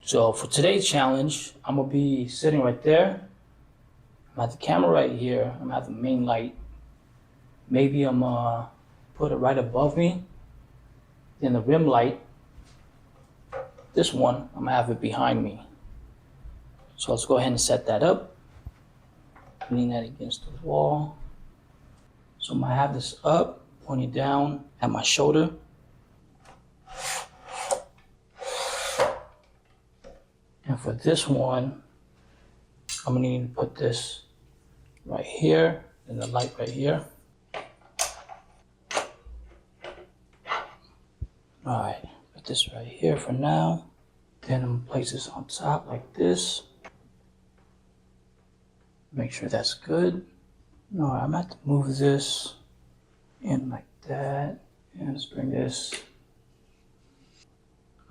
So for today's challenge, I'm gonna be sitting right there. I'm at the camera right here. I'm at the main light. Maybe I'm gonna put it right above me. Then the rim light, this one, I'm gonna have it behind me. So let's go ahead and set that up. Lean that against the wall. So I'm gonna have this up, pointing down at my shoulder. And for this one, I'm gonna need to put this right here and the light right here. All right, put this right here for now. Then I'm gonna place this on top like this. Make sure that's good. All right, I'm gonna have to move this in like that. And let's bring this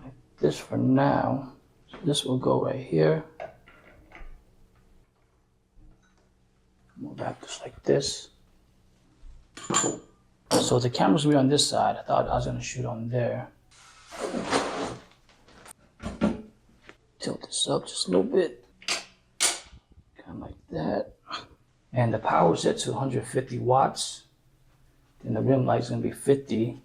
like this for now. So this will go right here. Move back just like this. So the camera's gonna be on this side. I thought I was gonna shoot on there. Tilt this up just a little bit. Kind of like that. And the power is set to 150 watts. Then the rim light's gonna be 50.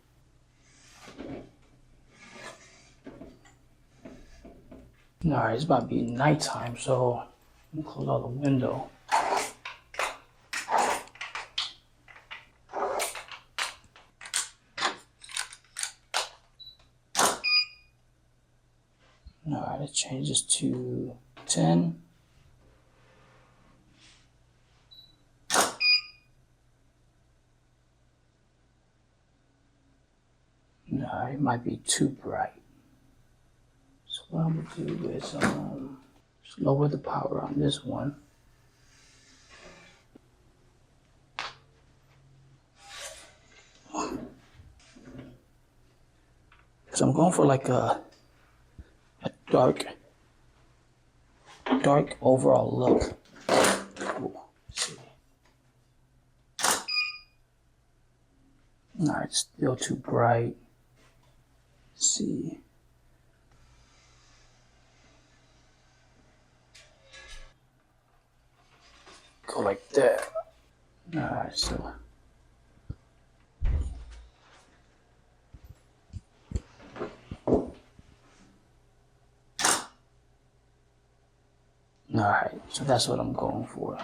All right, it's about to be nighttime, so I'm gonna close out the window. All right, let's change this to 10. No, it might be too bright. So what I'm gonna do is just lower the power on this one. Because I'm going for like a dark overall look. Ooh, let's see. All right, it's still too bright. Let's see. Go like that. All right, so. All right, so that's what I'm going for.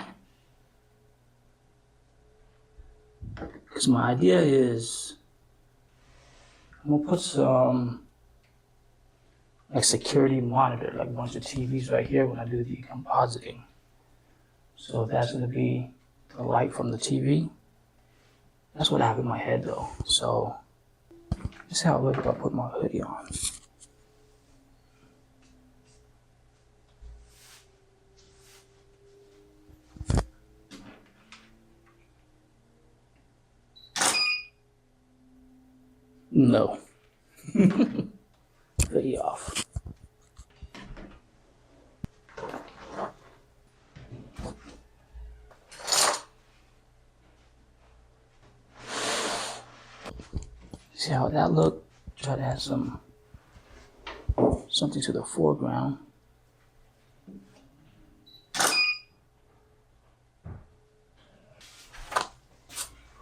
Because my idea is, I'm gonna put some like security monitor, like a bunch of TVs right here when I do the compositing. So that's gonna be the light from the TV. That's what I have in my head though. So this is how it looks if I put my hoodie on. No. Hoodie off. See how that look? Try to add something to the foreground.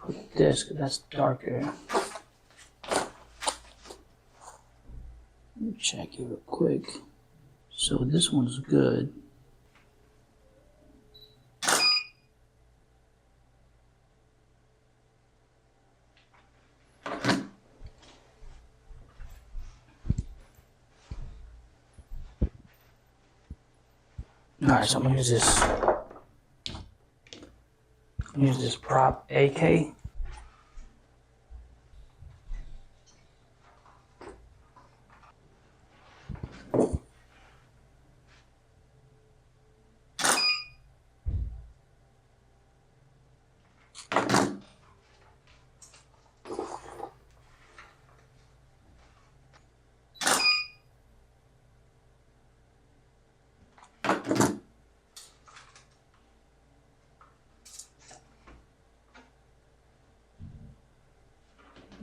Put this, because that's darker. Let me check it real quick. So this one's good. Alright, so I'm gonna use this prop AK.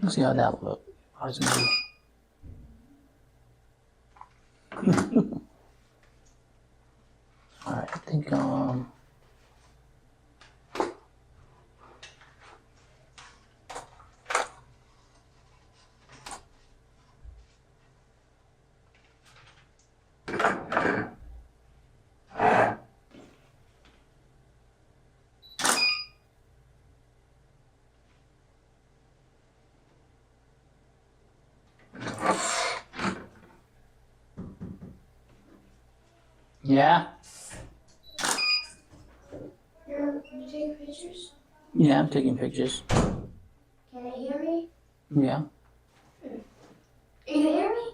Let's see how that look. How's it Yeah? You take pictures? Yeah, I'm taking pictures. Can it hear me? Yeah. You can hear me?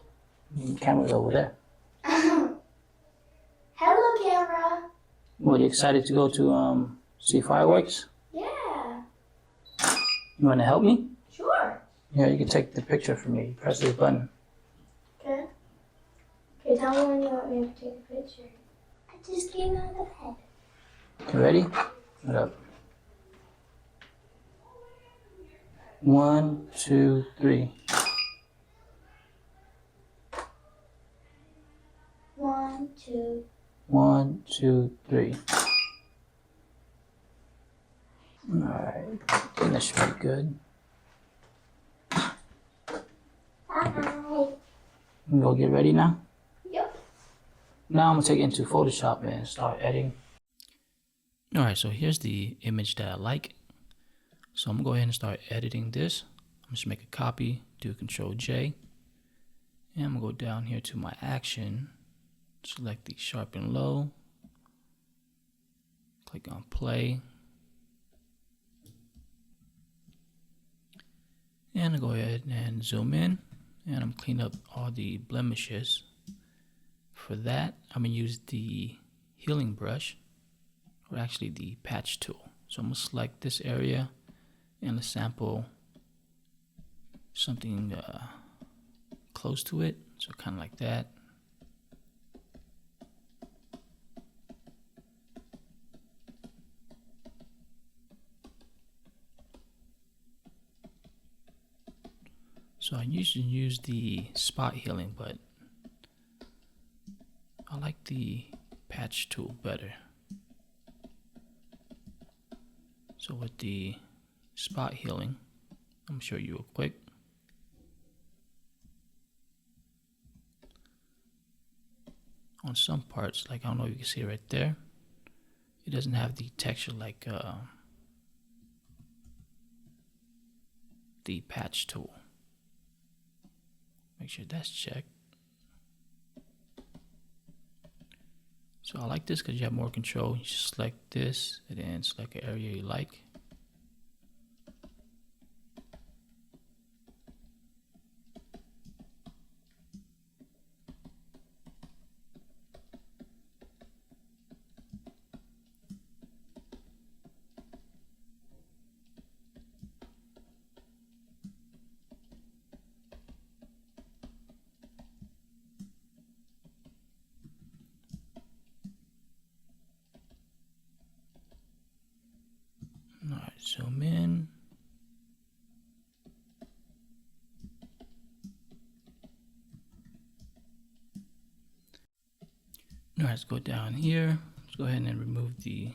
The camera's over there. Hello, camera. What, you excited to go to see fireworks? Yeah. You want to help me? Sure. Yeah, you can take the picture for me. Press this button. Okay. Okay, tell me when you want me to take a picture. I just came out of bed. You ready? Hold up. 1, 2, 3. 1, 2. 1, 2, 3. Alright. I think that should be good. Bye. You go get ready now? Yep. Now I'm going to take it into Photoshop and start editing. Alright, so here's the image that I like. So I'm going to go ahead and start editing this. I'm just make a copy, do Control J. And I'm going to go down here to my action, select the sharpen low, click on play. And I'll go ahead and zoom in, and I'm clean up all the blemishes. For that, I'm going to use the healing brush, or actually the patch tool. So I'm going to select this area and sample something close to it, so kind of like that. So I usually use the spot healing, but I like the patch tool better. So with the spot healing, I'm show you real quick. On some parts, like I don't know if you can see it right there, it doesn't have the texture like the patch tool. Make sure that's checked. So I like this because you have more control. You just select this and then select an area you like. Alright, zoom in. Alright, let's go down here. Let's go ahead and remove the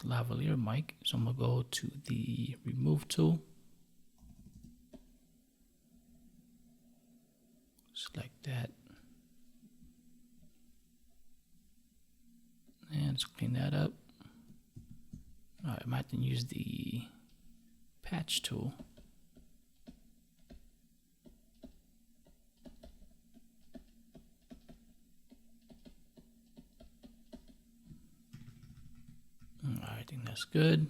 lavalier mic. So I'm going to go to the remove tool. Select that. And let's clean that up. Alright, I might have to use the patch tool. Alright, I think that's good.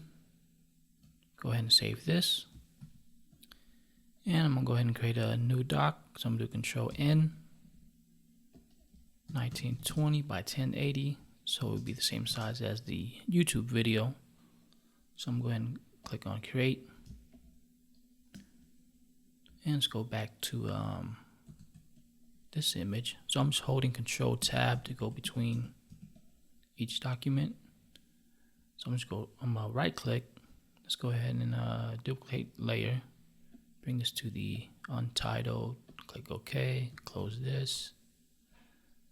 Go ahead and save this. And I'm going to go ahead and create a new doc. So I'm going to do Control N. 1920 by 1080. So it would be the same size as the YouTube video. So I'm going to go ahead and click on Create. And let's go back to this image. So I'm just holding Control Tab to go between each document. So I'm gonna right click. Let's go ahead and duplicate layer. Bring this to the Untitled. Click OK. Close this.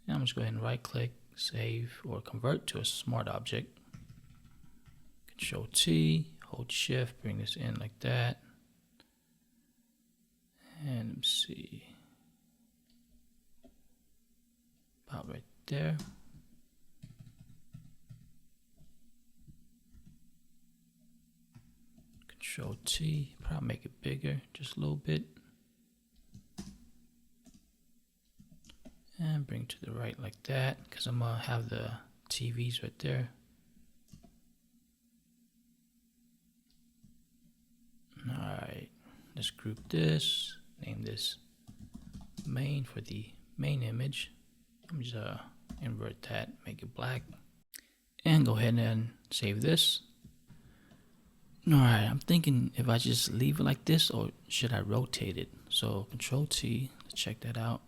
And I'm just go ahead and right click, save, or convert to a smart object. Control T, hold Shift, bring this in like that. And let's see. About right there. Control T, probably make it bigger, just a little bit. And bring to the right like that, because I'm gonna have the TVs right there. Alright, let's group this, name this main for the main image. I'm just invert that, make it black, and go ahead and save this. Alright, I'm thinking if I just leave it like this, or should I rotate it? So Control T, let's check that out.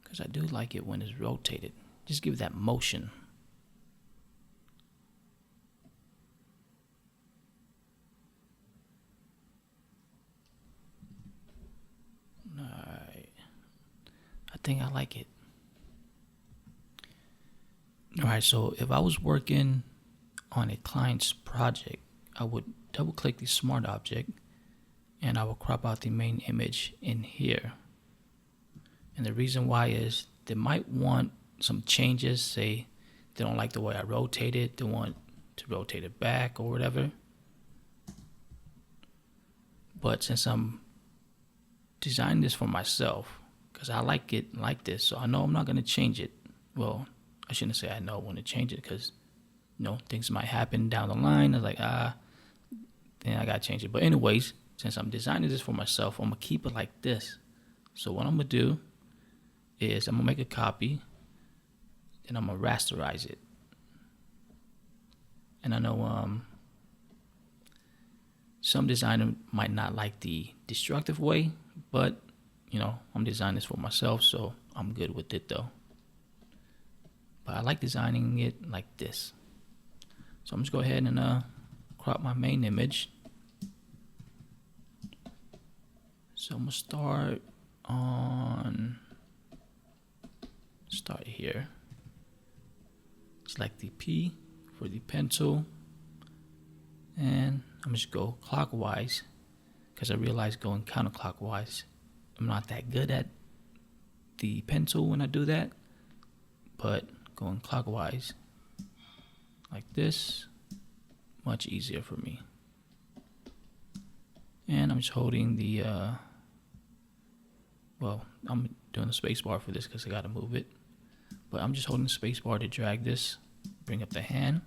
Because I do like it when it's rotated. Just give that motion. Alright. I think I like it. Alright, so if I was working on a client's project, I would double click the smart object and I will crop out the main image in here. And the reason why is they might want some changes. Say they don't like the way I rotate it, they want to rotate it back or whatever. But since I'm designing this for myself, because I like it like this, so I know I'm not going to change it. Well, I shouldn't say I know when to change it, because things might happen down the line. I was like, then I gotta change it. But anyways, since I'm designing this for myself, I'm gonna keep it like this. So what I'm gonna do is I'm gonna make a copy and I'm gonna rasterize it. And I know some designer might not like the destructive way, but I'm designing this for myself, so I'm good with it though. But I like designing it like this. So I'm just go ahead and crop my main image. So I'm gonna start here. Select the P for the pencil, and I'm just go clockwise, because I realized going counterclockwise, I'm not that good at the pencil when I do that. But going clockwise like this, much easier for me. And I'm just holding the I'm doing the space bar for this because I gotta move it. But I'm just holding the space bar to drag this, bring up the hand.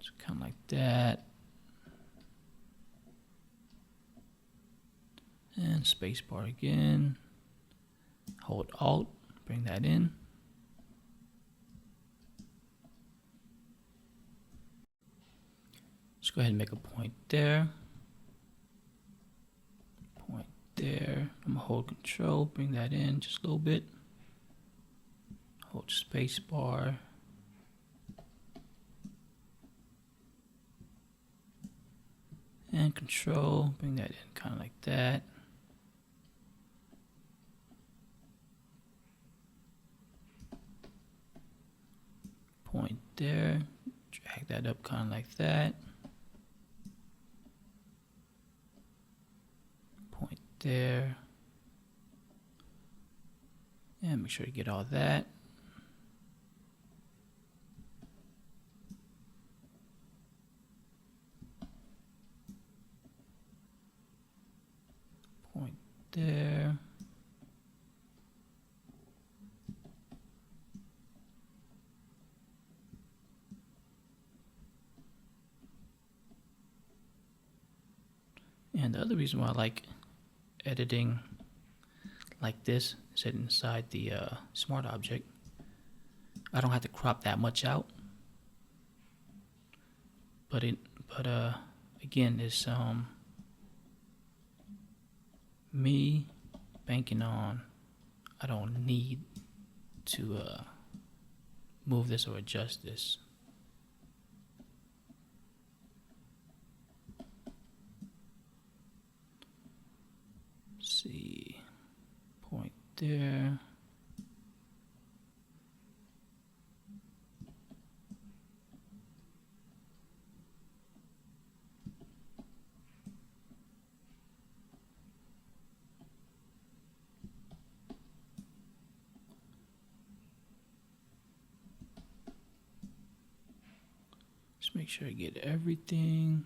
So kind of like that. And space bar again. Hold Alt, bring that in. Let's go ahead and make a point there. Point there. I'm gonna hold Control, bring that in just a little bit. Hold space bar. And Control, bring that in kind of like that. Point there, drag that up kind of like that. Point there. And make sure you get all that. Point there. And the other reason why I like editing like this, set inside the smart object, I don't have to crop that much out. But again, it's me banking on I don't need to move this or adjust this. See, point there. make sure I get everything.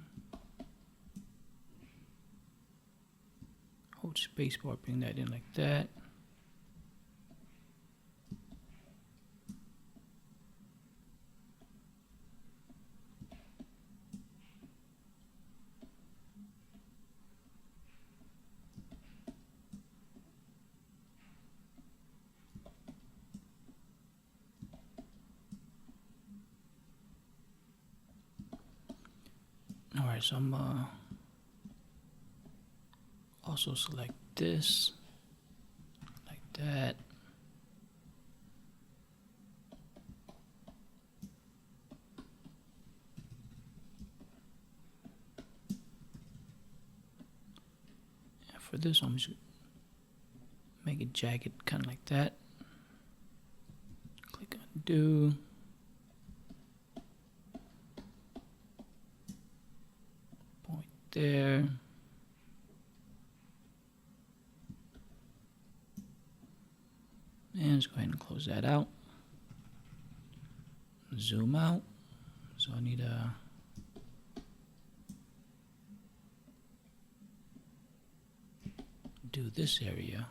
Hold spacebar, bring that in like that. Alright, so I'm also select this, like that. And for this one, I'm just make it jagged, kind of like that. Click undo. Point there. And let's go ahead and close that out. Zoom out. So I need to do this area.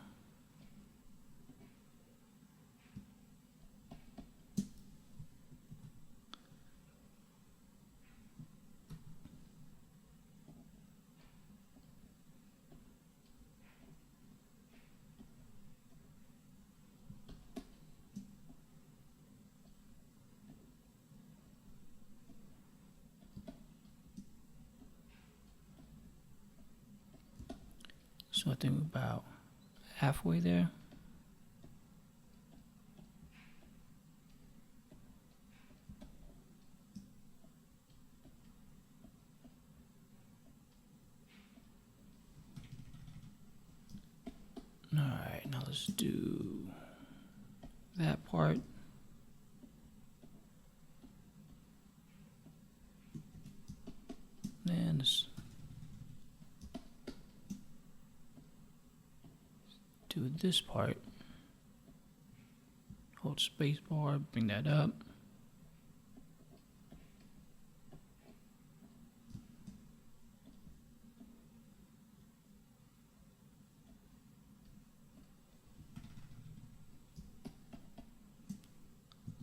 So I think we're about halfway there. Alright, now let's do that part. And let's do this part. Hold spacebar, bring that up.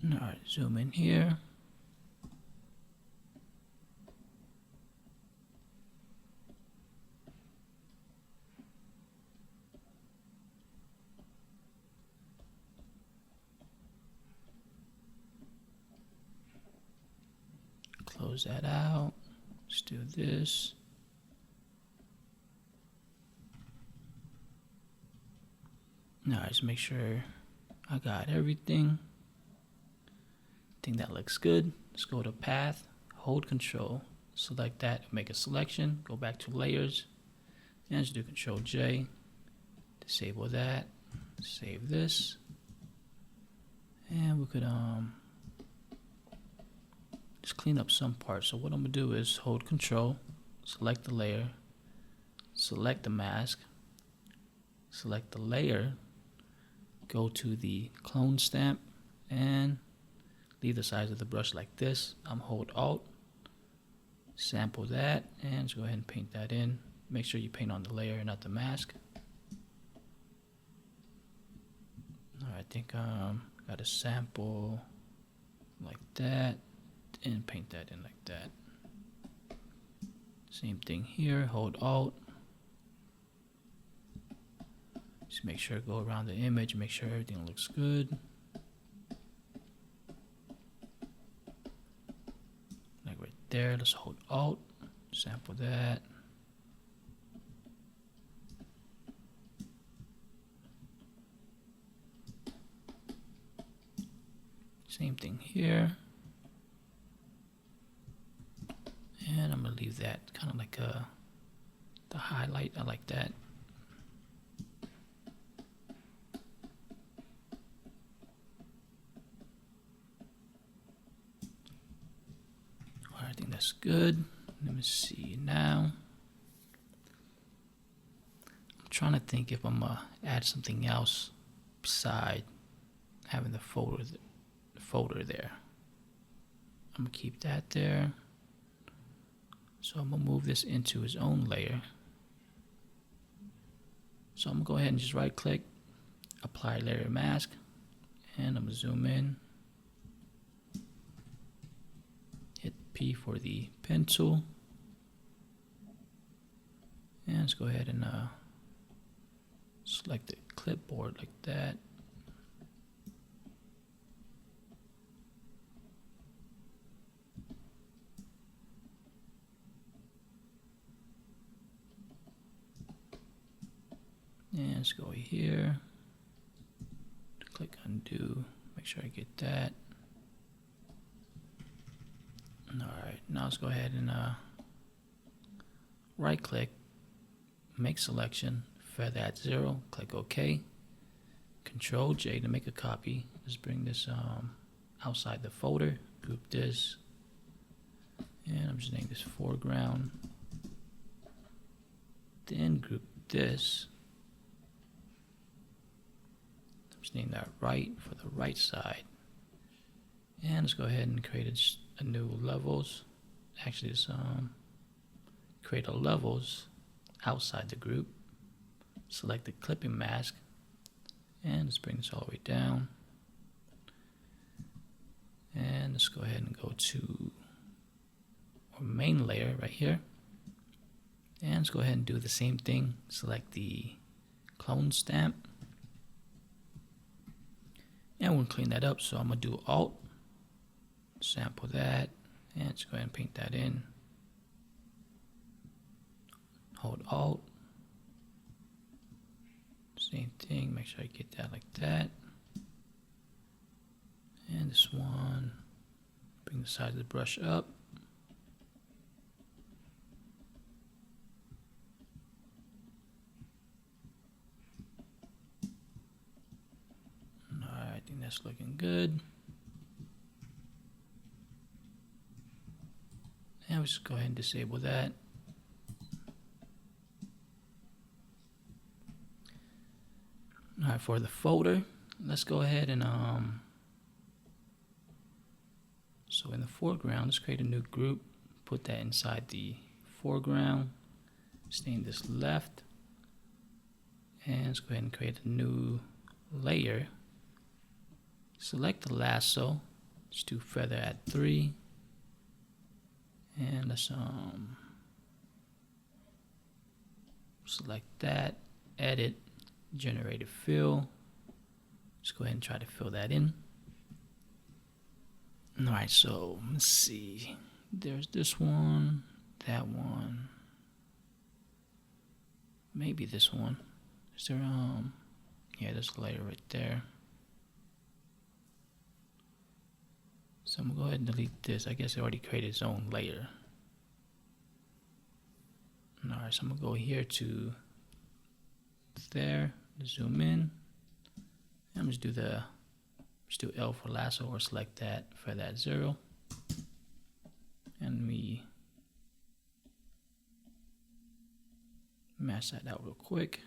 Alright, zoom in here. Close that out. Let's do this. Now just make sure I got everything. I think that looks good. Let's go to path, hold control, select that, make a selection, go back to layers, and just do Control J. Disable that, save this. And we could just clean up some parts. So what I'm gonna do is hold control, select the layer, select the mask, select the layer, go to the clone stamp, and leave the size of the brush like this. I'm hold Alt, sample that, and just go ahead and paint that in. Make sure you paint on the layer, not the mask. Alright, I think got a sample like that, and paint that in like that. Same thing here, hold Alt. Just make sure go around the image, make sure everything looks good. Like right there, let's hold Alt, sample that. Same thing here. And I'm gonna leave that kind of like the highlight, I like that. Alright, I think that's good. Let me see now. I'm trying to think if I'm gonna add something else beside having the folder there. I'm gonna keep that there. So I'm gonna move this into its own layer. So I'm gonna go ahead and just right click, apply layer mask, and I'm gonna zoom in. Hit P for the pencil. And let's go ahead and select the clipboard like that. And let's go here, click undo, make sure I get that. Alright, now let's go ahead and right click, make selection, feather at 0, click OK. Control J to make a copy. Let's bring this outside the folder, group this, and I'm just naming this foreground. Then group this. Just name that right for the right side. And let's go ahead and create a new levels. Actually, just create a levels outside the group. Select the clipping mask, and let's bring this all the way down. And let's go ahead and go to our main layer right here. And let's go ahead and do the same thing. Select the clone stamp. And we'll clean that up. So I'm going to do Alt, sample that, and let's go ahead and paint that in. Hold Alt. Same thing, make sure I get that like that. And this one, bring the size of the brush up. Alright, I think that's looking good. And we'll just go ahead and disable that. Alright, for the folder, let's go ahead and so in the foreground, let's create a new group, put that inside the foreground, name this left, and let's go ahead and create a new layer. Select the lasso, let's do feather at 3, and let's select that, edit, generate a fill. Let's go ahead and try to fill that in. Alright, so let's see. There's this one, that one, maybe this one. Is there yeah, there's a layer right there. So I'm gonna go ahead and delete this. I guess it already created its own layer. Alright, so I'm gonna go here to there, zoom in. I'm just do L for lasso, or select that for that 0. And we match that out real quick.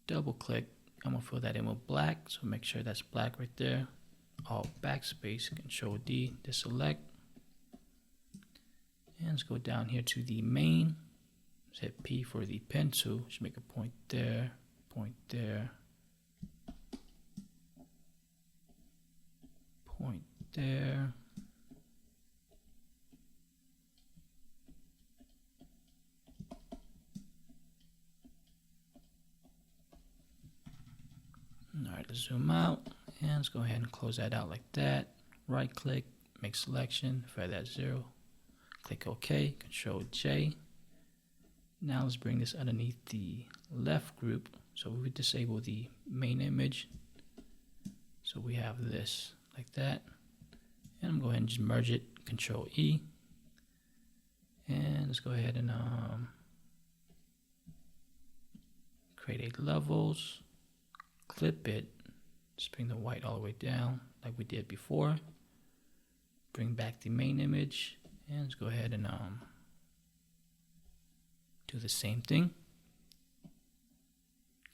Double click. I'm gonna fill that in with black, so make sure that's black right there. Alt backspace, Control D to select. And let's go down here to the main. Let's hit P for the pencil. Should make a point there, point there, point there. Alright, let's zoom out, and let's go ahead and close that out like that. Right click, make selection, feather at 0. Click OK, Control J. Now let's bring this underneath the left group. So we disable the main image. So we have this like that. And I'm going to go ahead and just merge it, Control E. And let's go ahead and create a levels, clip it, just bring the white all the way down like we did before. Bring back the main image, and let's go ahead and do the same thing.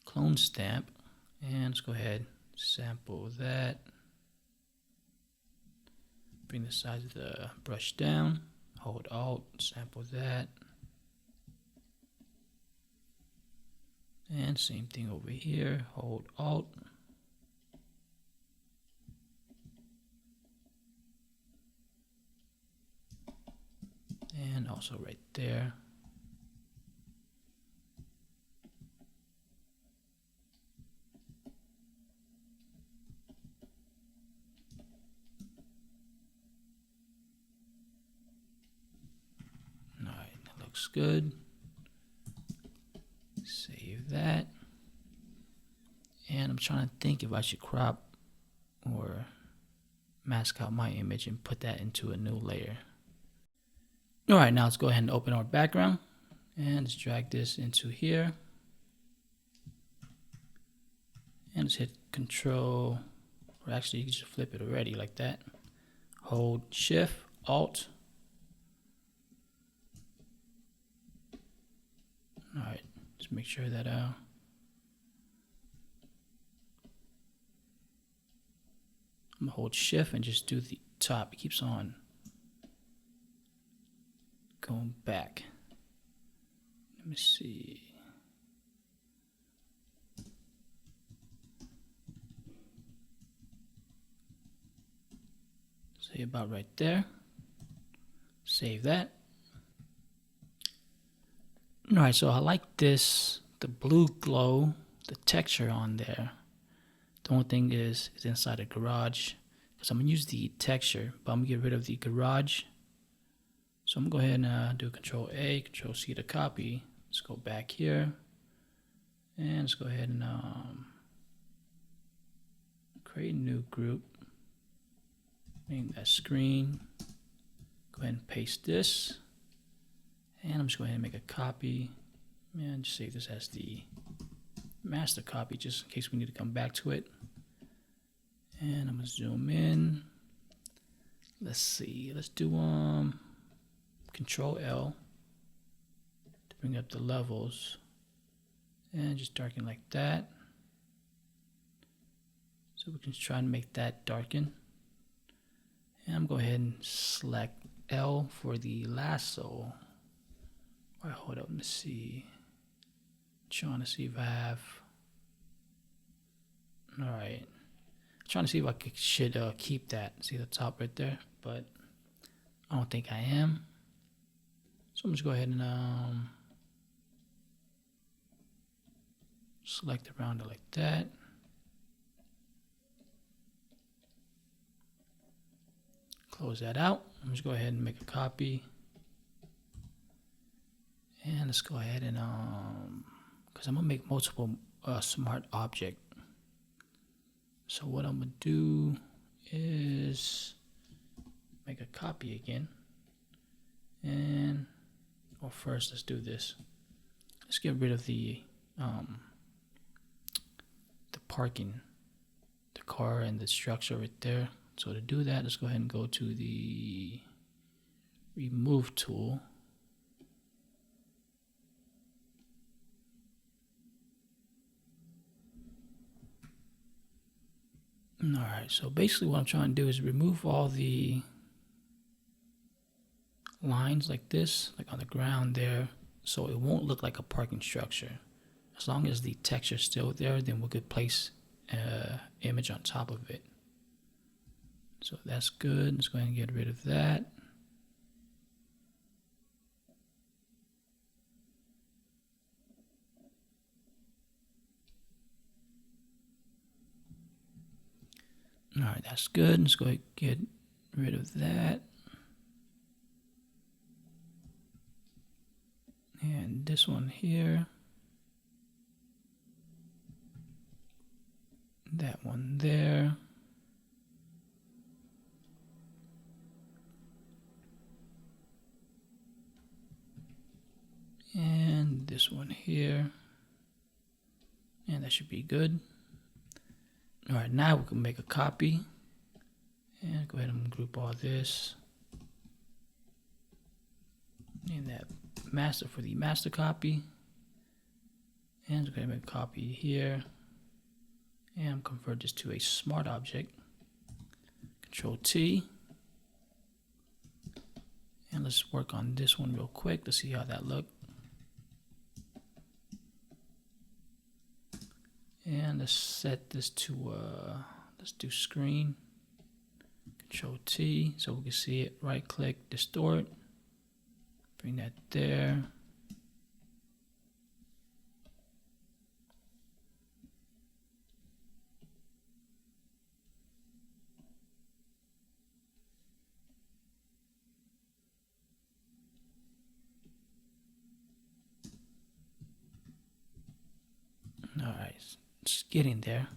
Clone stamp, and let's go ahead, sample that. Bring the size of the brush down, hold Alt, sample that. And same thing over here, hold Alt. And also right there. All right, that looks good. Save that. And I'm trying to think if I should crop or mask out my image and put that into a new layer. All right, now let's go ahead and open our background and let's drag this into here. And let's hit Control, or actually you can just flip it already like that. Hold Shift, Alt. All right, just make sure that I'm gonna hold Shift and just do the top. It keeps on going back. Let me see. Say about right there. Save that. All right, so I like this, the blue glow, the texture on there. The only thing is it's inside a garage. So I'm gonna use the texture, but I'm gonna get rid of the garage. So I'm gonna go ahead and do Control A, Control C to copy. Let's go back here. And let's go ahead and create a new group. Name that screen. Go ahead and paste this. And I'm just going to make a copy. And just save this as the master copy just in case we need to come back to it. And I'm going to zoom in. Let's see. Let's do Control L to bring up the levels. And just darken like that. So we can try and make that darken. And I'm going to go ahead and select L for the lasso. All right, hold up, let me see. Trying to see if I have. All right. Trying to see if I should keep that. See the top right there? But I don't think I am. So I'm just go ahead and select around it like that. Close that out. I'm just go ahead and make a copy. And let's go ahead and because I'm gonna make multiple smart object. So what I'm gonna do is make a copy again. And well, first let's do this. Let's get rid of the parking, the car and the structure right there. So to do that, let's go ahead and go to the remove tool. All right, so basically what I'm trying to do is remove all the lines like this, like on the ground there, so it won't look like a parking structure. As long as the texture is still there, then we could place an image on top of it. So that's good. Let's go ahead and get rid of that. All right, that's good. Let's go ahead and get rid of that. And this one here. That one there. And this one here. And that should be good. All right, now we can make a copy. And go ahead and group all this. And that master for the master copy. And go ahead and make a copy here. And convert this to a smart object. Control T. And let's work on this one real quick to see how that look. And let's set this to let's do screen, Control T, so we can see it. Right click, distort, bring that there. All right, it's getting there.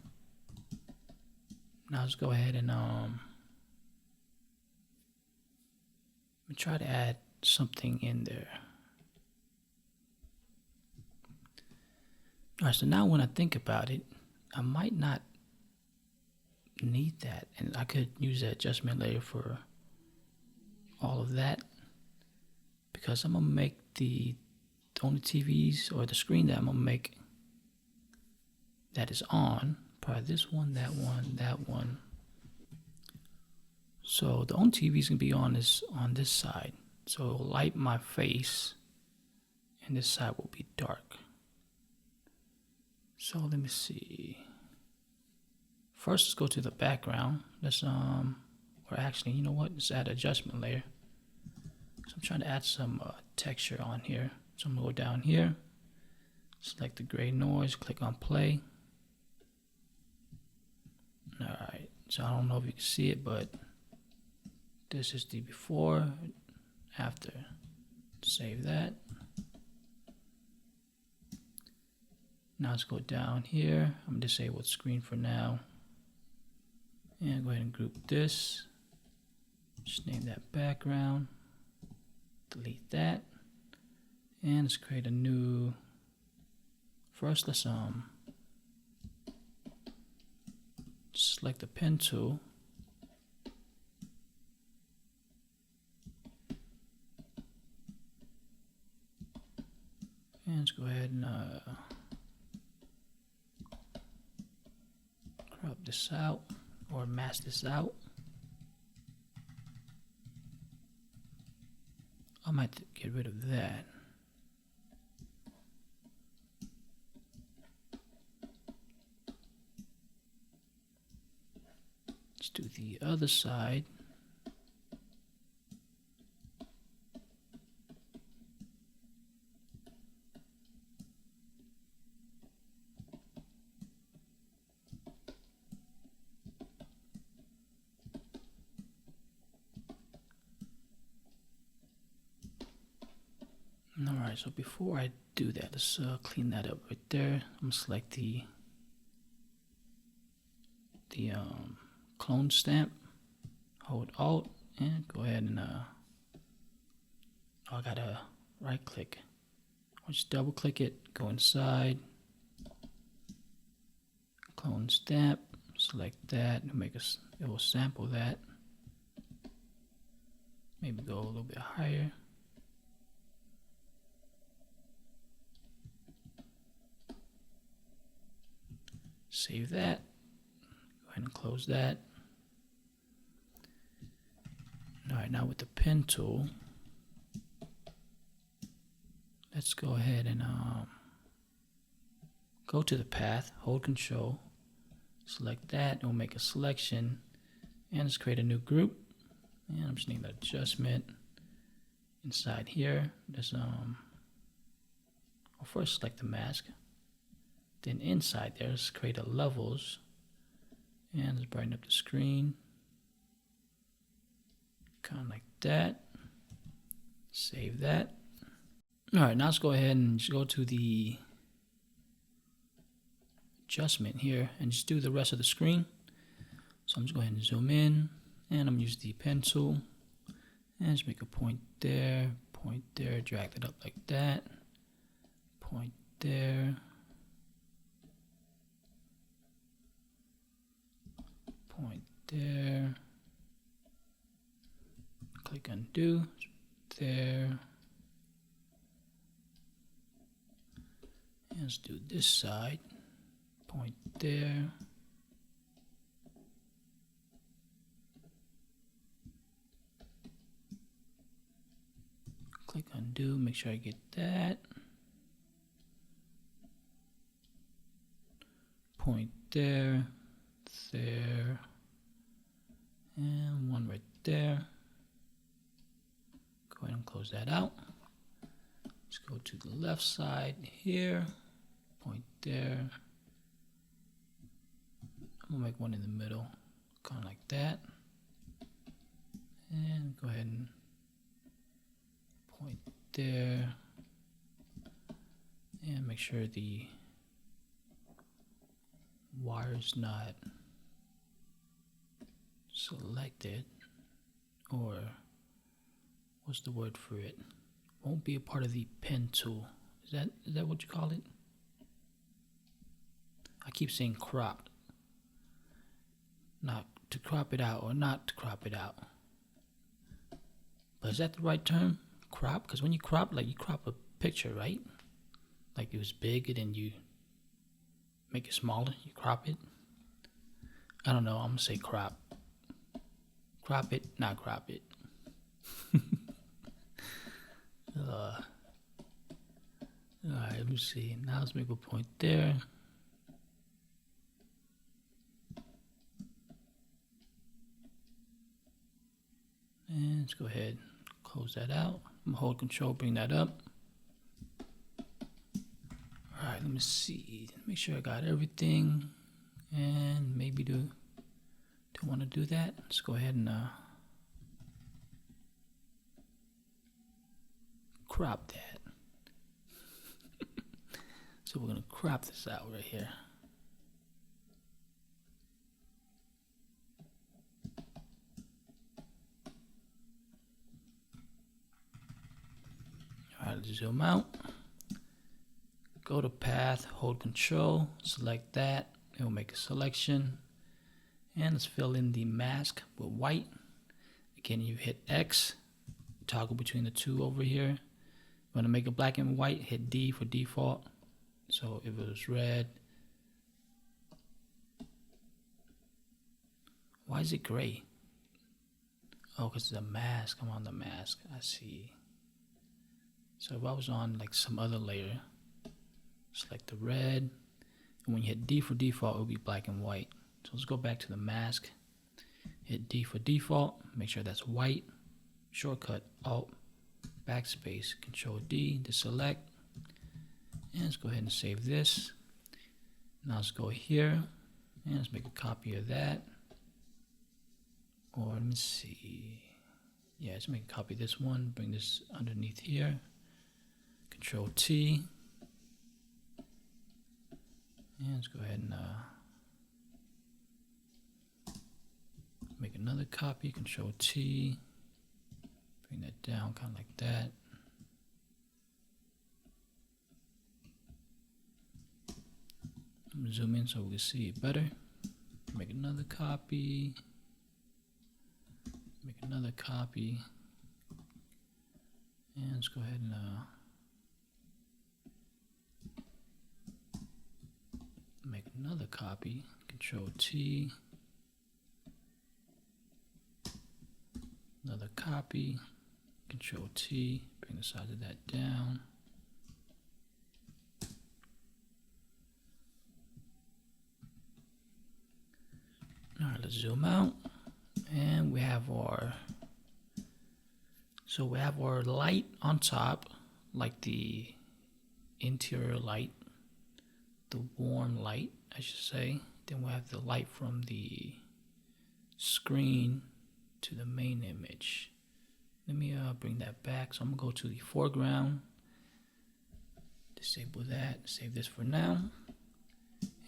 Now let's go ahead and try to add something in there. All right, so now when I think about it, I might not need that, and I could use that adjustment layer for all of that, because I'm gonna make the only TVs or the screen that I'm gonna make that is on, probably this one, that one, that one. So the only TV is gonna be on this side, so it'll light my face, and this side will be dark. So let me see. First, let's go to the background. Let's or actually, you know what? Let's add adjustment layer. So I'm trying to add some texture on here. So I'm gonna go down here, select the gray noise, click on play. All right. So I don't know if you can see it, but this is the before, after. Save that. Now let's go down here. I'm gonna disable screen for now. And go ahead and group this. Just name that background. Delete that. And let's create a new. First, let's select the pen tool. And let's go ahead and crop this out or mask this out. I might get rid of that. Let's do the other side. Alright, so before I do that, let's clean that up right there. I'm gonna select the clone stamp, hold Alt, and go ahead and I gotta right click. I'll just double click it, go inside, clone stamp, select that, and it will sample that. Maybe go a little bit higher. Save that. Go ahead and close that. Alright, now with the pen tool, let's go ahead and go to the path, hold Control, select that, and we'll make a selection, and let's create a new group. And I'm just naming that adjustment. Inside here, there's I'll first select the mask. Then inside there, let's create a levels, and let's brighten up the screen, kind of like that. Save that. All right, now let's go ahead and just go to the adjustment here and just do the rest of the screen. So I'm just going to go ahead and zoom in, and I'm going to use the pen tool, and just make a point there, drag it up like that, point there. Point there, click undo, there, and let's do this side, point there, do, make sure I get that. Point there, there, and one right there. Go ahead and close that out. Let's go to the left side here, point there. I'm gonna make one in the middle, kind of like that. And go ahead and point there. And make sure the wire's not selected, or what's the word for it? Won't be a part of the pen tool. Is that what you call it? I keep saying cropped. Not to crop it out or not to crop it out. But is that the right term? Crop? Because when you crop, like you crop a picture, right? Like it was big and then you make it smaller, you crop it. I don't know, I'm gonna say crop. Crop it, not crop it. Alright, let me see. Now let's make a point there. And let's go ahead, close that out. I'm gonna hold control, bring that up. Alright, let me see. Make sure I got everything. And maybe don't want to do that. Let's go ahead and crop that. So we're gonna crop this out right here. Alright, let's zoom out. Go to path, hold control, select that. It will make a selection. And let's fill in the mask with white. Again, you hit X, toggle between the two over here. You want to make it black and white, hit D for default. So if it was red, why is it gray? Oh, because it's a mask. I'm on the mask. I see. So if I was on like some other layer, select the red, and when you hit D for default, it will be black and white. So let's go back to the mask, hit D for default, make sure that's white, shortcut Alt, backspace, Control D to select, and let's go ahead and save this. Now let's go here, and let's make a copy of that, or let me see, yeah, let's make a copy of this one, bring this underneath here, Control T, and let's go ahead and make another copy, Control T, bring that down kind of like that. I'm gonna zoom in so we can see it better. Make another copy, make another copy, and let's go ahead and make another copy, Control T, another copy, Control T, bring the size of that down. Alright, let's zoom out, and we have our light on top, like the interior light, the warm light, I should say. Then we have the light from the screen to the main image. Let me bring that back. So I'm gonna go to the foreground, disable that, save this for now,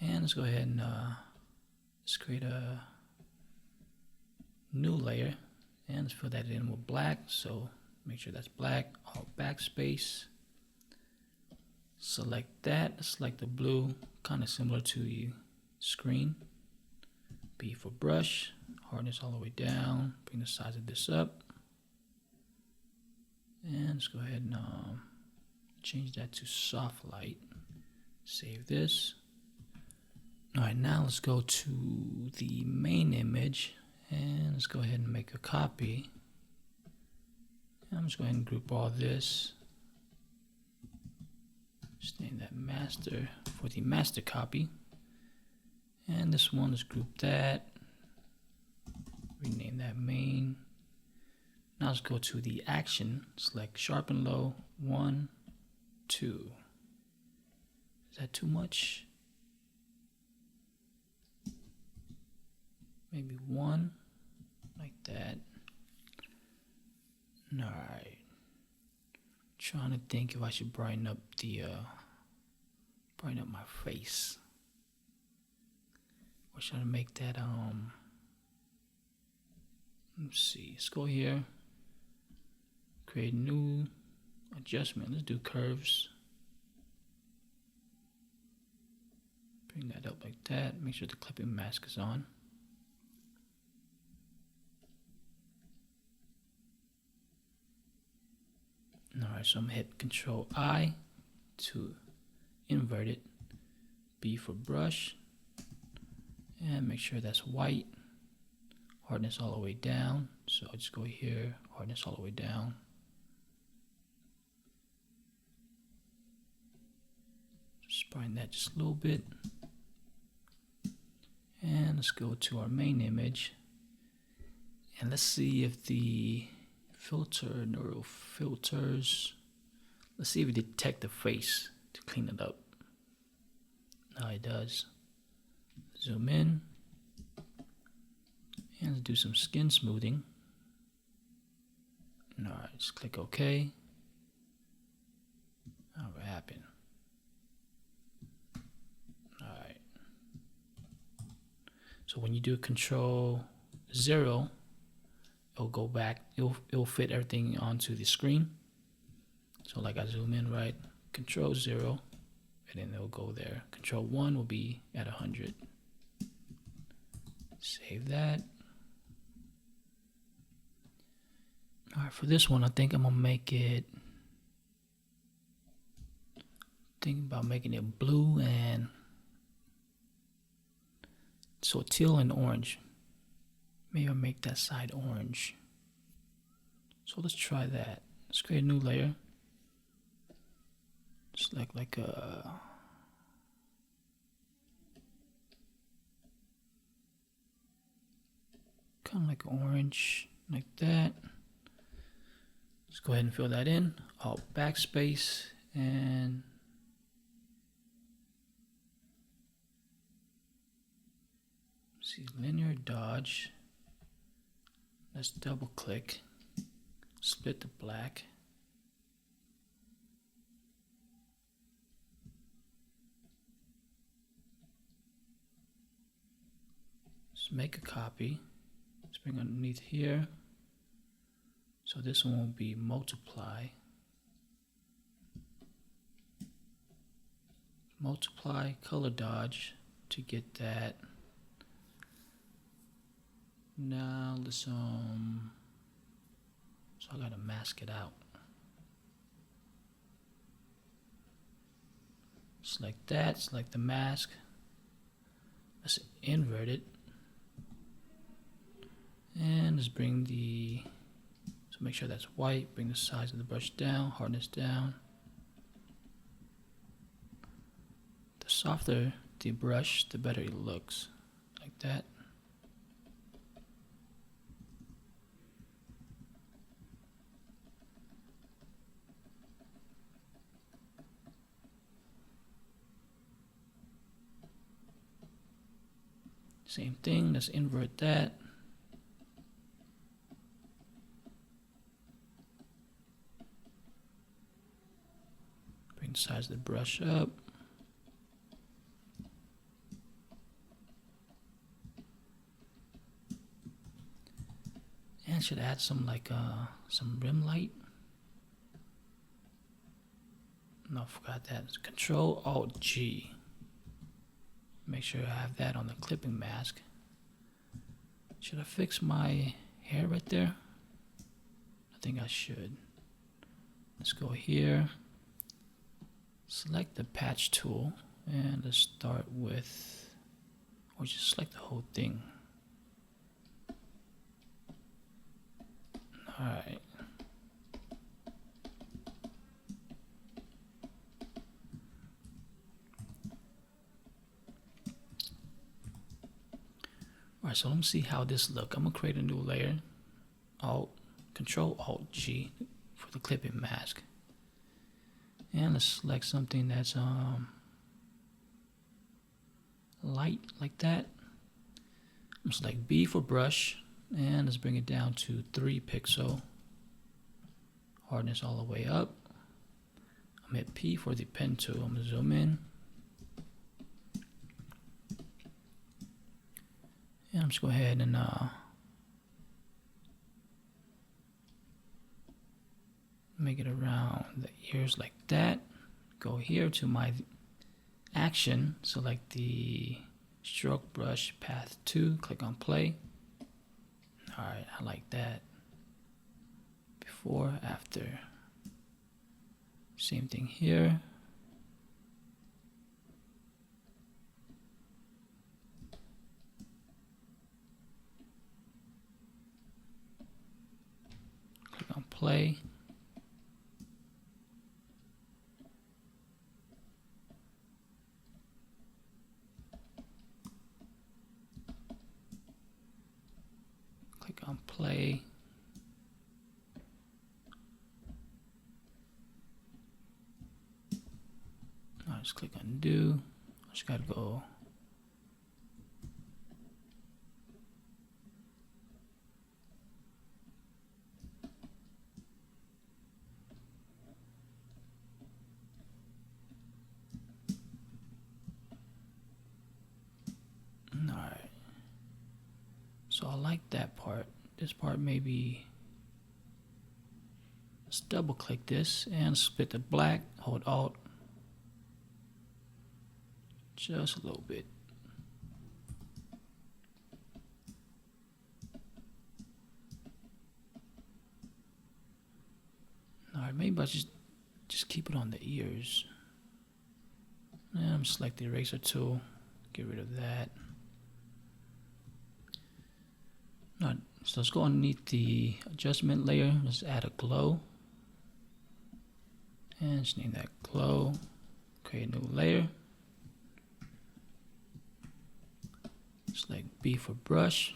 and let's go ahead and let's create a new layer, and let's fill that in with black. So make sure that's black. Alt backspace, select that, select the blue, kind of similar to the screen. B for brush, hardness all the way down, bring the size of this up, and let's go ahead and change that to soft light. Save this. Alright, now let's go to the main image, and let's go ahead and make a copy. I'm just going to group all this, Just name that master for the master copy. And this one, let's group that. Rename that main. Now let's go to the action. Select sharp and low. 1, 2. Is that too much? Maybe 1, like that. Alright. Trying to think if I should brighten up my face. Or should I make that let's see. Let's go here. Create new adjustment. Let's do curves. Bring that up like that. Make sure the clipping mask is on. Alright, so I'm gonna hit Control I to invert it. B for brush. And make sure that's white. Hardness all the way down. So I'll just go here, hardness all the way down. Just brighten that just a little bit. And let's go to our main image. And let's see if the neural filters, let's see if it detects the face to clean it up. Now it does. Zoom in. And let's do some skin smoothing. Alright, just click OK. Now what happened? Alright. So when you do Control 0, it'll go back, it'll fit everything onto the screen. So like I zoom in, right? Control 0, and then it'll go there. Control 1 will be at 100. Save that. Alright, for this one, I think I'm gonna make it, thinking about making it blue and so teal and orange. Maybe I'll make that side orange. So let's try that. Let's create a new layer. Select like a kind of like orange, like that. Let's go ahead and fill that in. Alt backspace and see linear dodge. Let's double click, split the black. Let's make a copy. Let's bring underneath here. So this one will be multiply. Multiply, color dodge to get that. Now let's so I gotta mask it out. Select that, select the mask. Let's invert it. And let's bring the, so make sure that's white, bring the size of the brush down, hardness down. The softer the brush, the better it looks, like that. Same thing, let's invert that. Bring the size of the brush up. And should add some like some rim light. No, I forgot that. It's Control Alt G. Make sure I have that on the clipping mask. Should I fix my hair right there? I think I should. Let's go here. Select the patch tool and let's start with, or just select the whole thing. Alright. Alright, so let me see how this look. I'm gonna create a new layer. Control Alt G for the clipping mask. And let's select something that's light like that. I'm gonna select B for brush, and let's bring it down to 3 pixel. Hardness all the way up. I'm gonna hit P for the pen tool. I'm gonna zoom in. And I'm just go ahead and make it around the ears like that. Go here to my action, select the stroke brush path 2, click on play. Alright, I like that. Before, after. Same thing here. Click on play. Click on play. I'll just click undo. I just gotta go. Alright. So I like that part. This part maybe. Let's double click this and split the black. Hold Alt. Just a little bit. Alright, maybe I just keep it on the ears. And I'm select the eraser tool. Get rid of that. Alright, so let's go underneath the adjustment layer. Let's add a glow. And just name that glow. Create a new layer. Select B for brush.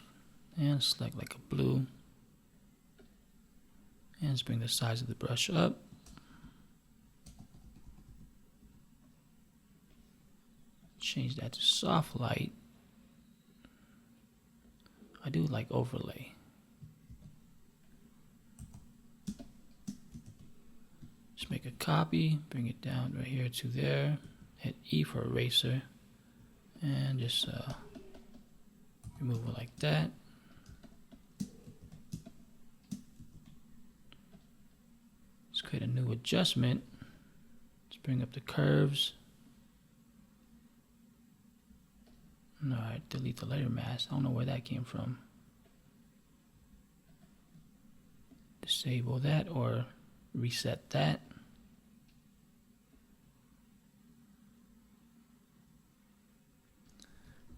And select like a blue. And let's bring the size of the brush up. Change that to soft light. I do like overlay. Just make a copy, bring it down right here to there. Hit E for eraser. And just remove it like that. Let's create a new adjustment. Let's bring up the curves. Alright, delete the layer mask. I don't know where that came from. Disable that or reset that.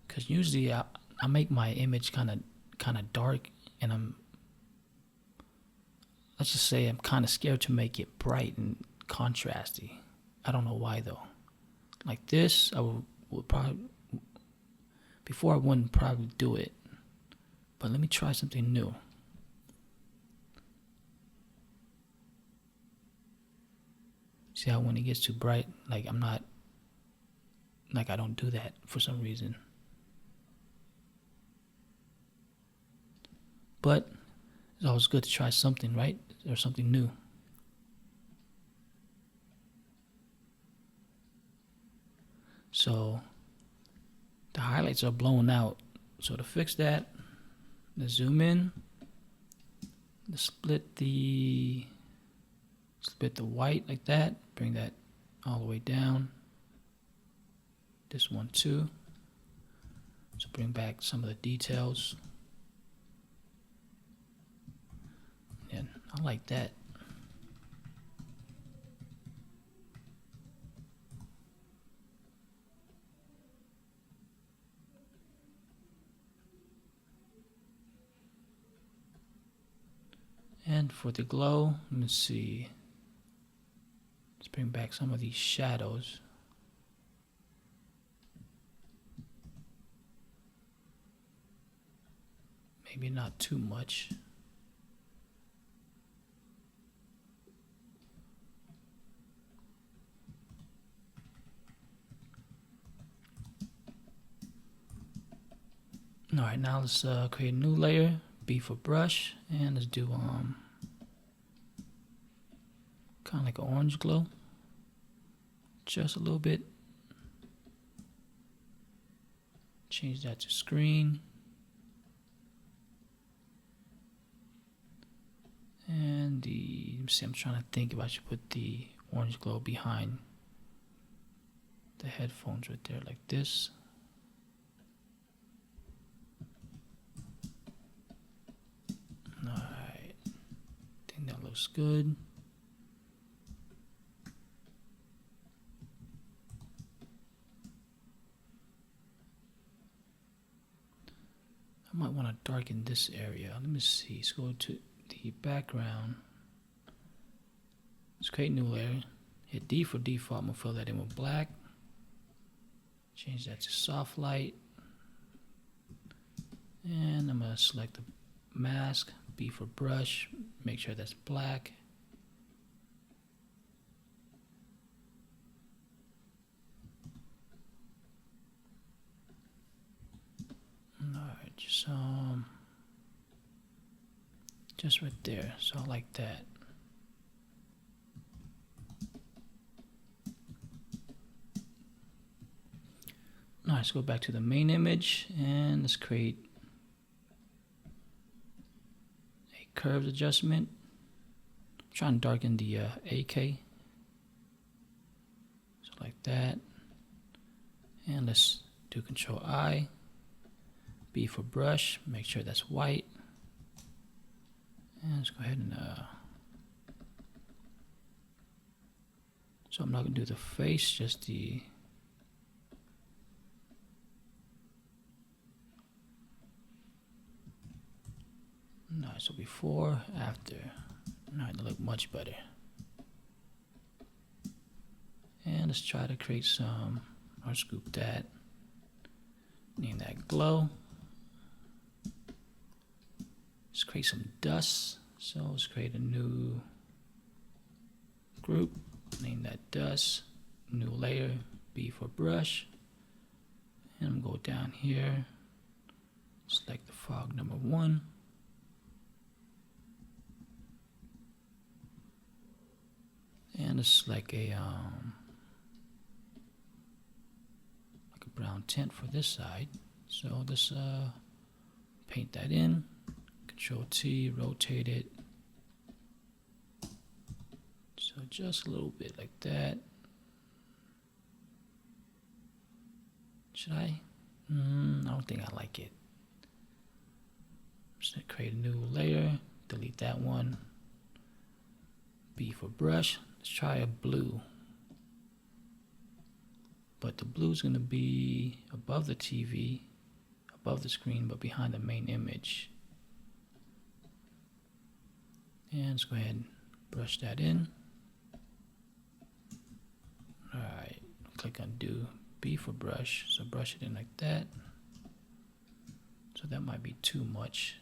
Because usually I make my image kind of dark, and let's just say I'm kind of scared to make it bright and contrasty. I don't know why though. Like this, I would probably. Before I wouldn't probably do it, but let me try something new. See how when it gets too bright, like I don't do that for some reason. But it's always good to try something, right? Or something new. So the highlights are blown out. So to fix that, let's zoom in. Let's split the white like that. Bring that all the way down. This one too. So bring back some of the details. And I like that. And for the glow, let me see. Let's bring back some of these shadows. Maybe not too much. All right, now let's create a new layer. B for brush, and let's do kind of like an orange glow, just a little bit. Change that to screen, and let me see, I'm trying to think if I should put the orange glow behind the headphones right there, like this. Alright, I think that looks good. I might want to darken this area. Let me see. Let's go to the background. Let's create a new layer. Hit D for default. I'm going to fill that in with black. Change that to soft light. And I'm going to select the mask. B for brush. Make sure that's black. Alright, just right there. So I like that. Alright, let's go back to the main image and let's create a curves adjustment. I'm trying to darken the AK. So like that. And let's do Control I. B for brush, make sure that's white. And let's go ahead and so I'm not gonna do the face, just the Alright, so before, after. Alright, they look much better. And let's try to create some, or scoop that. Name that glow. Let's create some dust. So let's create a new group. Name that dust. New layer. B for brush. And I'm gonna go down here. Select the fog number 1. And it's like a brown tint for this side. So let's paint that in. Control T, rotate it. So just a little bit like that. Should I? I don't think I like it. I'm just gonna create a new layer. Delete that one. B for brush. Let's try a blue. But the blue is going to be above the TV, above the screen, but behind the main image. And let's go ahead and brush that in. Alright, click on do B for brush, so brush it in like that. So that might be too much.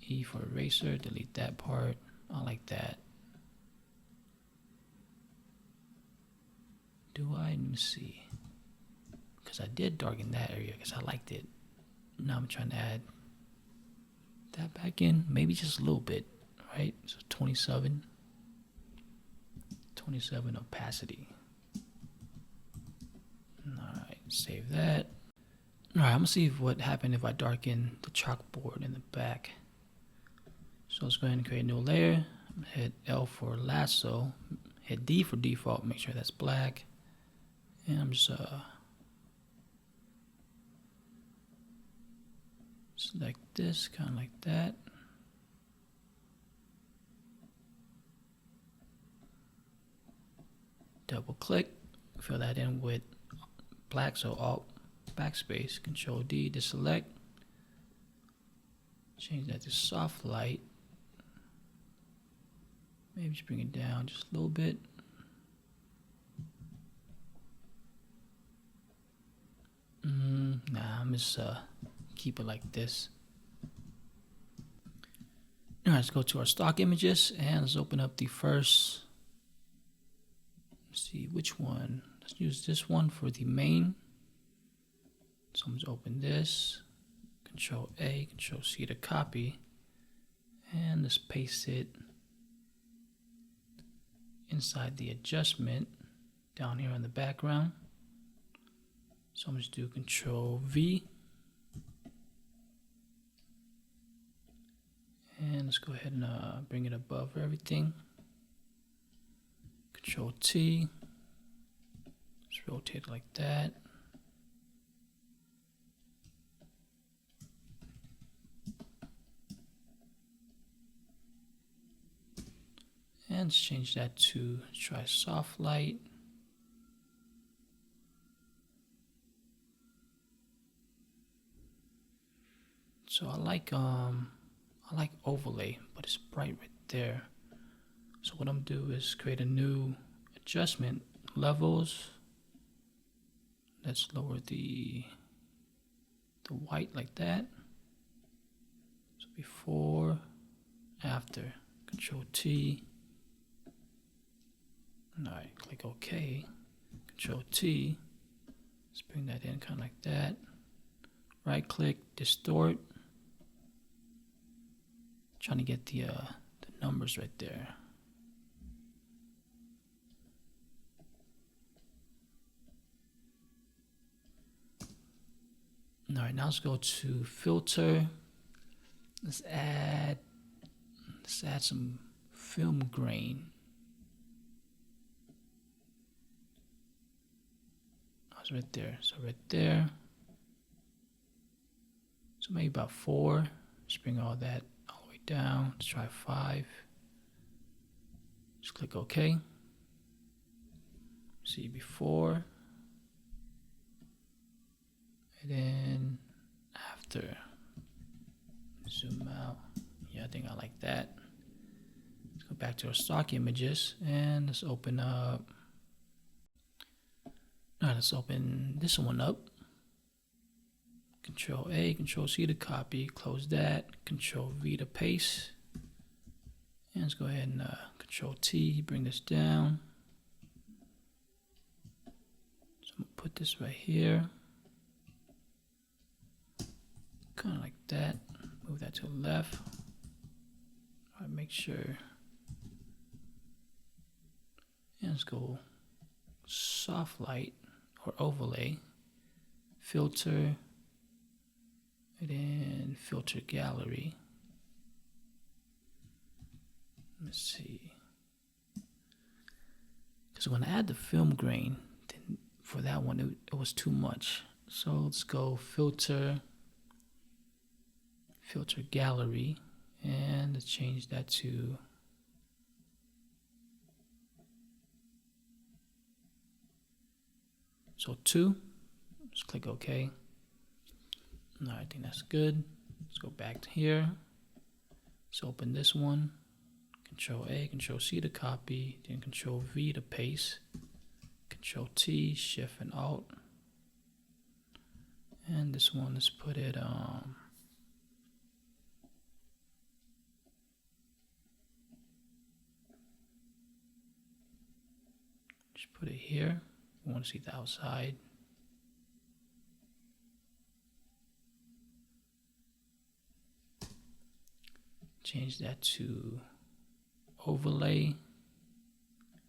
E for eraser, delete that part. I like that. Do I? Let me see. Because I did darken that area because I liked it. Now I'm trying to add that back in. Maybe just a little bit, right? So 27 opacity. Alright, save that. Alright, I'm going to see what happened if I darken the chalkboard in the back. So let's go ahead and create a new layer. Hit L for lasso. Hit D for default. Make sure that's black. And I'm just select this, kind of like that. Double click, fill that in with black, so Alt backspace, Control D to select. Change that to soft light. Maybe just bring it down just a little bit. Nah, I'm just keep it like this. All right, let's go to our stock images and let's open up the first. Let's see which one. Let's use this one for the main. So I'm just open this. Control A, Control C to copy, and let's paste it inside the adjustment down here in the background. So I'm just do Control V, and let's go ahead and bring it above everything. Control T, let's rotate it like that. And let's change that to try soft light. So I like overlay, but it's bright right there. So what I'm gonna do is create a new adjustment, levels. Let's lower the white like that. So before, after, Control T. Alright, click OK. Control T. Let's bring that in kind of like that. Right click, distort. Trying to get the numbers right there. Alright, now let's go to filter. Let's add some film grain. Oh, it's right there. So right there. So maybe about 4. Just bring all that all the way down. Let's try 5. Just click OK. See before. And then after. Zoom out. Yeah, I think I like that. Let's go back to our stock images and let's open up. Alright, let's open this one up. Control A, Control C to copy, close that, Control V to paste. And let's go ahead and Control T, bring this down. So I'm gonna put this right here. Kind of like that. Move that to the left. Alright, make sure. And let's go soft light or overlay, filter, and then filter gallery. Let's see. Because when I add the film grain, then for that one it was too much. So let's go filter gallery, and let's change that to so 2. Let's click OK. No, I think that's good. Let's go back to here. Let's open this one. Control A, Control C to copy, then Control V to paste. Control T, Shift and Alt. And this one, let's put it just put it here. We want to see the outside. Change that to overlay,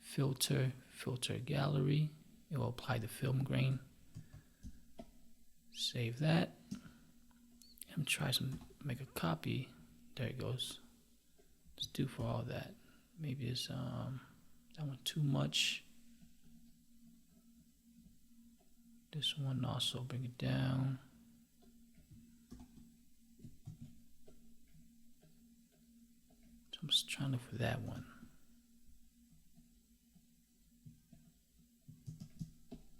filter gallery. It will apply the film grain. Save that. And try make a copy. There it goes. Let's do for all that. Maybe it's that one too much. This one also bring it down. So I'm just trying to look for that one.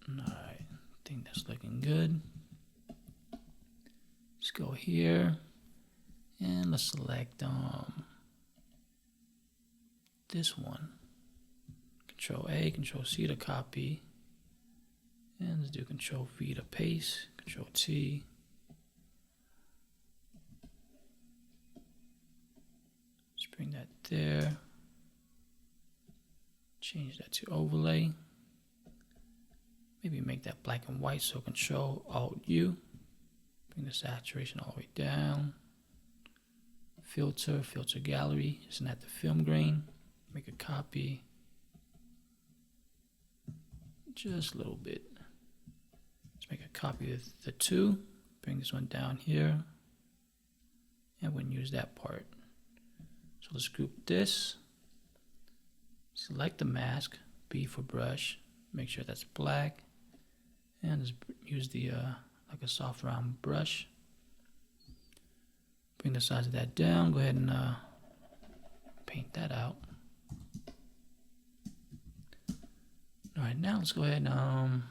Alright, I think that's looking good. Let's go here and let's select this one. Control A, Control C to copy. And let's do Control V to paste, Control T. there. Change that to overlay. Maybe make that black and white, so Control Alt U. Bring the saturation all the way down. Filter, filter gallery. Isn't that the film grain? Make a copy. Just a little bit. Let's make a copy of the two. Bring this one down here. And we're going to use that part. So let's group this. Select the mask. B for brush. Make sure that's black. And let's use the like a soft round brush. Bring the size of that down. Go ahead and paint that out. Alright, now let's go ahead and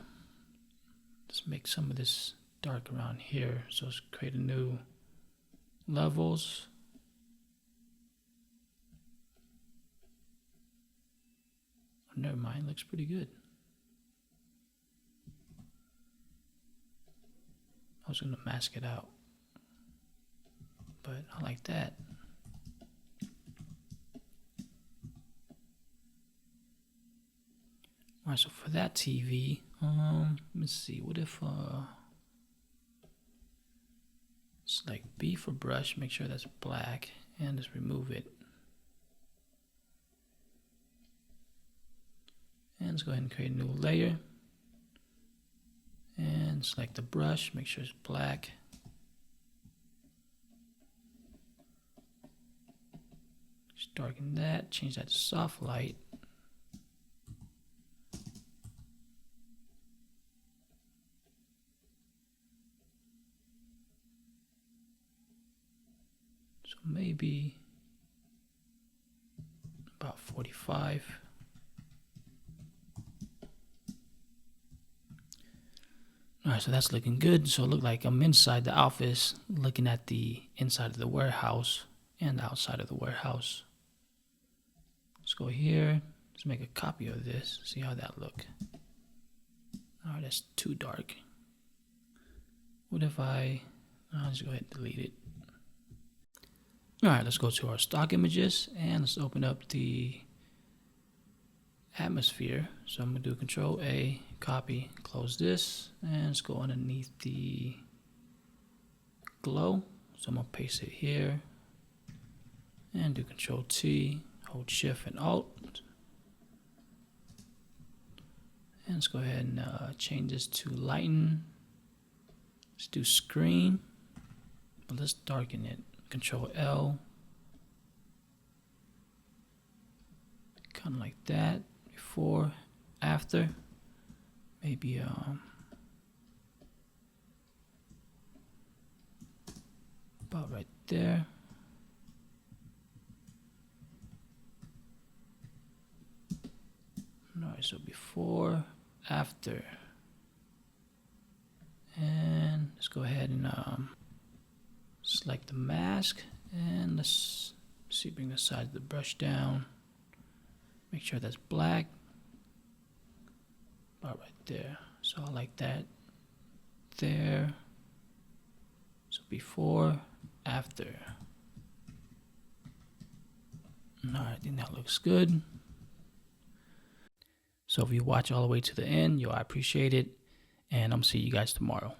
let's make some of this dark around here. So let's create a new levels. Oh, never mind, looks pretty good. I was going to mask it out, but I like that. Alright, so for that TV, let's see, what if, select B for brush, make sure that's black, and just remove it. And let's go ahead and create a new layer. And select the brush, make sure it's black. Just darken that, change that to soft light. So maybe about 45. Alright, so that's looking good. So it looked like I'm inside the office looking at the inside of the warehouse and the outside of the warehouse. Let's go here. Let's make a copy of this. See how that look. Alright, that's too dark. What if I'll just go ahead and delete it. Alright, let's go to our stock images and let's open up the atmosphere. So I'm going to do Control A, copy, close this, and let's go underneath the glow. So I'm going to paste it here and do Control T, hold Shift and Alt. And let's go ahead and change this to lighten. Let's do screen, but let's darken it. Control L, kind of like that. Before, after, maybe about right there. Alright, so before, after, and let's go ahead and select the mask, and let's see, bring the size of the brush down. Make sure that's black. About right there. So I like that. There. So before, after. Alright, I think that looks good. So if you watch all the way to the end, I appreciate it. And I'm gonna see you guys tomorrow.